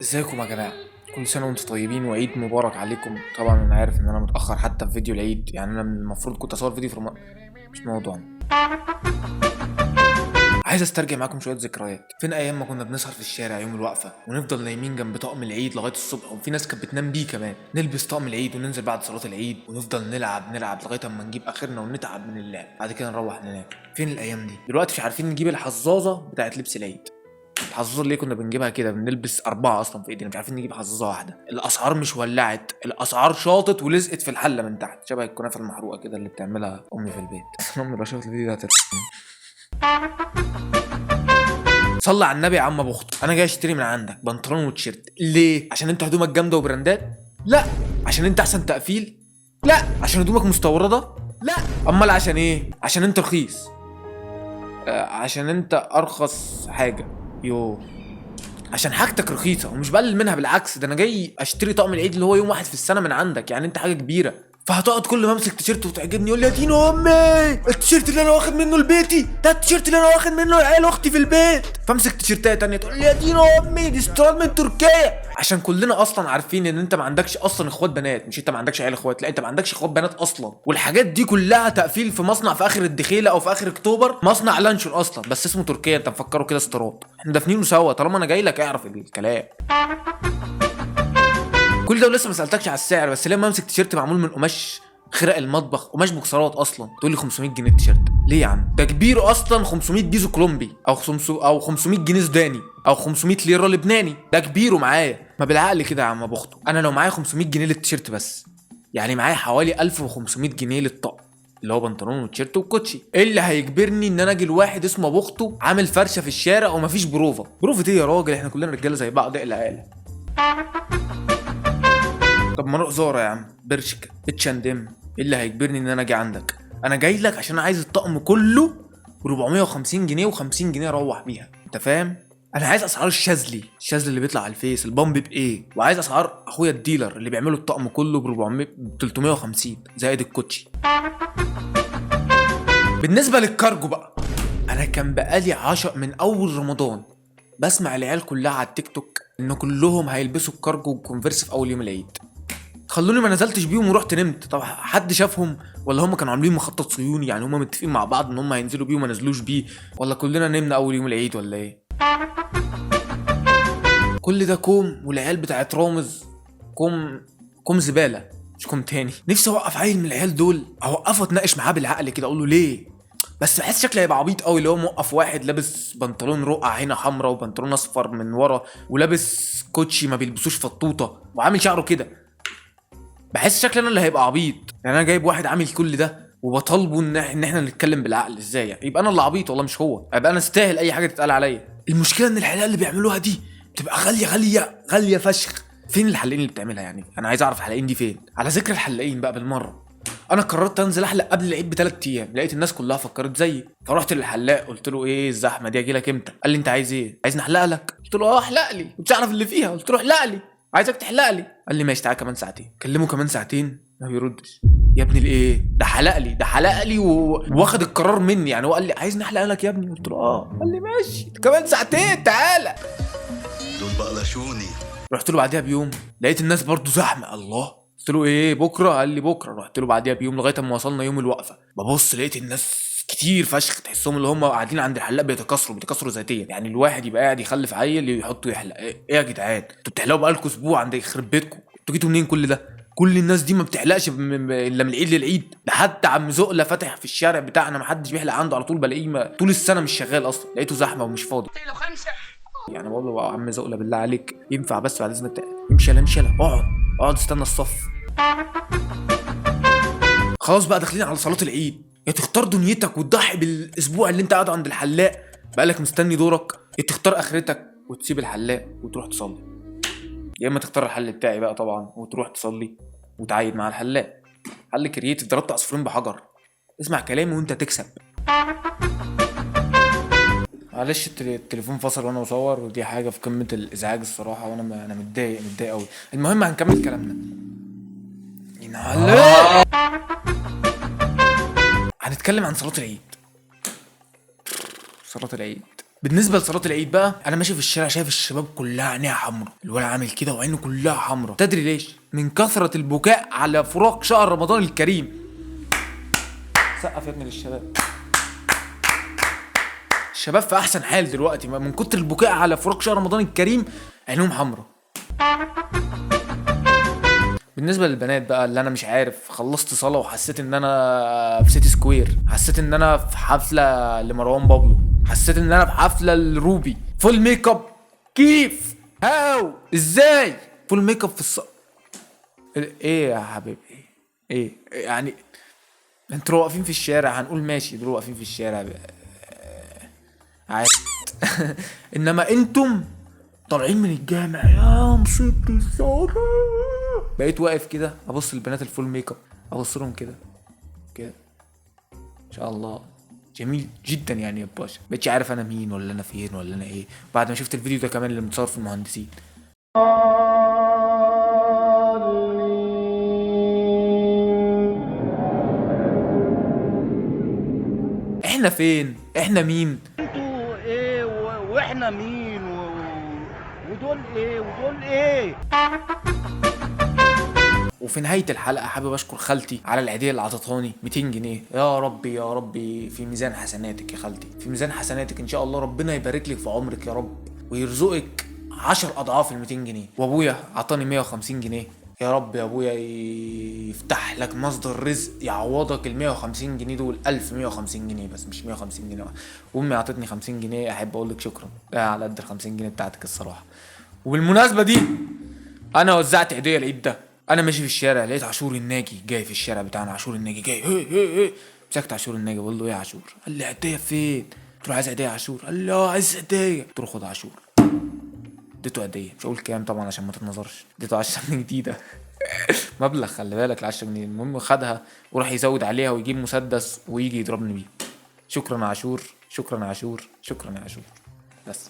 ازيكم يا جماعة؟ كل سنة وانتم طيبين وعيد مبارك عليكم. طبعا انا عارف ان انا متأخر حتى في فيديو العيد، يعني انا المفروض كنت اصور فيديو في مش موضوعنا. عايز استرجع معاكم شوية ذكريات. فين ايام ما كنا بنسهر في الشارع يوم الوقفة ونفضل نايمين جنب طقم العيد لغاية الصبح، وفي ناس كانت بتنام بيه كمان. نلبس طقم العيد وننزل بعد صلاة العيد ونفضل نلعب لغاية اما نجيب اخرنا ونتعب من اللعب، بعد كده نروح ننام. فين الايام دي؟ دلوقتي مش عارفين نجيب الحظاظة بتاعت لبس العيد. الحظاظه اللي كنا بنجيبها كده بنلبس 4 اصلا في ايدينا، مش عارفين نجيب حظاظه واحده. الاسعار مش ولعت، الاسعار شاطت ولزقت في الحله من تحت، شبه الكنافه المحروقه كده اللي بتعملها امي في البيت. امي لو شافت الفيديو ده صلي على النبي يا عم ابو اخته. انا جاي اشتري من عندك بنطلون وتيشيرت. ليه؟ عشان انت هدومك جامده وبراندات؟ لا. عشان انت احسن تقفيل؟ لا. عشان هدومك مستورده؟ لا. امال عشان ايه؟ عشان انت رخيص. عشان انت ارخص حاجه. يو، عشان حاجتك رخيصه ومش بقلل منها، بالعكس ده انا جاي اشتري طقم العيد اللي هو يوم واحد في السنه من عندك، يعني انت حاجه كبيره. فهتقعد كل ما امسك تيشيرت وتعجبني يقول لي يا دين امي التيشيرت اللي انا واخد منه لبيتي ده التيشيرت اللي انا واخد منه لعيال اختي في البيت. فامسك تيشيرتات تانية تقول لي يا دين امي دي استيراد من تركيا. عشان كلنا اصلا عارفين ان انت ما عندكش اصلا اخوات بنات، مش انت ما عندكش عيال اخوات، لا انت ما عندكش اخوات بنات اصلا. والحاجات دي كلها تقفيل في مصنع في اخر الدخيله او في اخر اكتوبر، مصنع لانشون اصلا بس اسمه تركيا. انت مفكره كده استيراد؟ احنا دافنينه سوا. طالما انا جاي لك اعرف الكلام. كل ده ولسه ما سالتكش على السعر، بس لما امسك تيشيرت معمول من قماش خرق المطبخ، قماش بوكسرات اصلا، تقول لي 500 جنيه التيشيرت؟ ليه يا عم؟ ده كبيره اصلا 500 بيزو كولومبي او 500 جنيه سوداني او 500 ليره لبناني. ده كبيره معايا. ما بالعقل كده يا عم ابو اخته. انا لو معايا 500 جنيه للتيشيرت بس، يعني معايا حوالي 1500 جنيه للطقم اللي هو بنطلون وتيشيرت وكوتشي. ايه اللي هيجبرني ان انا اجي لواحد اسمه ابو اخته عامل فرشه في الشارع ومفيش بروفه؟ بروفه ايه يا راجل؟ احنا كلنا رجاله زي بعض. اقلق اقلق. طب ما اروح زارا يا عم، برشكا، اتشندم. ايه اللي هيجبرني ان انا اجي عندك؟ انا جاي لك عشان عايز الطقم كله ب 450 جنيه و50 جنيه اروح بيها، انت فاهم؟ انا عايز اسعار الشاذلي اللي بيطلع على الفيس البامب بايه، وعايز اسعار اخويا الديلر اللي بيعملوا الطقم كله ب 400 ب 350 زائد الكوتشي. بالنسبه للكارجو بقى، انا كان بقالي 10 من اول رمضان بسمع العيال كلها على التيك توك ان كلهم هيلبسوا الكارجو وكونفرس في اول يوم العيد. خلوني ما نزلتش بيهم ورحت نمت. طب حد شافهم ولا هم كانوا عاملين مخطط صهيوني؟ يعني هم متفقين مع بعض ان هم هينزلوا بيه وما نزلوش بيه، ولا كلنا نمنا اول يوم العيد ولا ايه؟ كل ده كوم، والعيال بتاعت رامز كوم زباله مش كوم تاني. نفسي اوقف عيل من العيال دول، اوقفه اتناقش معاه بالعقل كده اقول له ليه، بس بحس شكله هيبقى عبيط قوي اللي هو موقف واحد لابس بنطلون رقع هنا حمراء وبنطلون اصفر من ورا ولابس كوتشي ما بيلبسوش فطوطه وعامل شعره كده. بحس شكلي انا اللي هيبقى عبيط. يعني انا جايب واحد عامل كل ده وبطالبه ان احنا نتكلم بالعقل. ازاي يعني؟ يبقى انا اللي عبيط والله مش هو. يبقى انا استاهل اي حاجه تتقال عليا. المشكله ان الحلقه اللي بيعملوها دي بتبقى غاليه فشخ. فين الحلاقين اللي بتعملها يعني؟ انا عايز اعرف الحلاقين دي فين. على ذكر الحلاقين بقى بالمره، انا قررت انزل احلق قبل العيد ب3 ايام. لقيت الناس كلها فكرت زيي، فرحت للحلاق قلت له ايه الزحمه دي، اجي لك امتى؟ قال لي انت عايز ايه؟ عايز نحلق لك؟ قلت له اه احلق لي، مش عارف اللي فيها. قلت له احلق لي، عايزك تحلق لي. قال لي ماشي تعالى كمان ساعتين. كلمه كمان ساعتين ما بيردش. يا ابني الايه ده حلق لي واخد القرار مني يعني. هو قال لي عايز نحلق لك يا ابني؟ قلت له اه. قال لي ماشي كمان ساعتين تعالى. دول بقلشوني. رحت له بعديها بيوم لقيت الناس برضو زحمه. الله. قلت له ايه بكره؟ قال لي بكره. رحت له بعديها بيوم لغايه اما وصلنا يوم الوقفه، ببص لقيت الناس كتير فشخ، تحسهم اللي هم قاعدين عند الحلاق بيتكسروا ذاتيا. يعني الواحد يبقى قاعد يخلف عيل يحطه يحلق. ايه يا جدعان انتوا بتحلقوا بقالكم اسبوع عند يخرب بيتكم؟ انتوا جيتوا منين كل ده؟ كل الناس دي ما بتحلقش الا من العيد للعيد. ده حتى عم زقله فاتح في الشارع بتاعنا ما حدش بيحلق عنده، على طول بلاقيه طول السنه مش شغال اصلا، لقيته زحمه ومش فاضي. يعني بقول له عم زقله بالله عليك ينفع بس بعد اذنك امشي يلا اقعد استنى الصف. خلاص بقى داخلين على صلاه العيد، يا تختار دنيتك وتضحي بالاسبوع اللي انت قاعد عند الحلاق بقالك مستني دورك، يا تختار اخرتك وتسيب الحلاق وتروح تصلي، يا اما تختار الحل بتاعي بقى طبعا وتروح تصلي وتعايد مع الحلاق. حل كرييتيف، ضربت عصفورين بحجر. اسمع كلامي وانت تكسب. معلش التليفون فصل وانا بصور، ودي حاجه في قمه الازعاج الصراحه، وانا انا متضايق قوي. المهم هنكمل كلامنا. هنتكلم عن صلاه العيد. بالنسبه لصلاه العيد بقى، انا ماشي في الشارع شايف الشباب كلها عينيها حمرا، الولد عامل كده وعينه كلها حمرا. تدري ليش؟ من كثره البكاء على فراق شهر رمضان الكريم. سقف يا ابني للشباب. الشباب في احسن حال دلوقتي من كتر البكاء على فراق شهر رمضان الكريم، عينهم حمرا. بالنسبه للبنات بقى، اللي انا مش عارف، خلصت صلاه وحسيت ان انا في سيتي سكوير، حسيت ان انا في حفله لمروان بابلو، حسيت ان انا في حفله لروبي. فول ميك اب كيف؟ هاو؟ ازاي فول ميك اب في ايه يا حبيبي؟ ايه يعني؟ انتوا واقفين في الشارع هنقول ماشي، دول واقفين في الشارع عادي. انما انتم طالعين من الجامع يا مصيبتي السوداء. بقيت واقف كده ابص للبنات الفول ميك اب، ابص لهم كده كده، ان شاء الله جميل جدا يعني يا باشا. بقيتش عارف انا مين ولا انا فين ولا انا ايه، بعد ما شفت الفيديو ده كمان اللي متصور في المهندسين. احنا فين؟ احنا مين؟ انتوا ايه واحنا مين ودول ايه ودول ايه؟ وفي نهاية الحلقة حابب اشكر خالتي على العيدية اللي عطتهاني 200 جنيه. يا ربي يا ربي في ميزان حسناتك يا خالتي، في ميزان حسناتك ان شاء الله. ربنا يبارك لك في عمرك يا رب، ويرزقك 10 اضعاف ال 200 جنيه. وابويا عطاني 150 جنيه. يا رب يا ابويا يفتح لك مصدر رزق يعوضك ال 150 جنيه دول 1150 جنيه بس، مش 150 جنيه. وامي عطتني 50 جنيه، احب اقول لك شكرا على قد ال 50 جنيه بتاعتك الصراحة. وبالمناسبة دي انا وزعت هدية العيد ده. انا ماشي في الشارع لقيت عاشور الناجي جاي في الشارع بتاعنا، عاشور الناجي جاي هي. مسكت عاشور الناجي بقول له ايه يا عاشور؟ قال لي هديه فين؟ قلت له عايز هديه يا عاشور. قال لي عايز هديه. قلت له خد عاشور. اديته هديه، مش هقول كام طبعا عشان ما تتنظرش، اديته 10 جنيه جديده. مبلغ خلي بالك ال 10 جنيه. المهم خدها وراح يزود عليها ويجيب مسدس ويجي يضربني بيه. شكرا يا عاشور، شكرا يا عاشور، شكرا يا عاشور. بس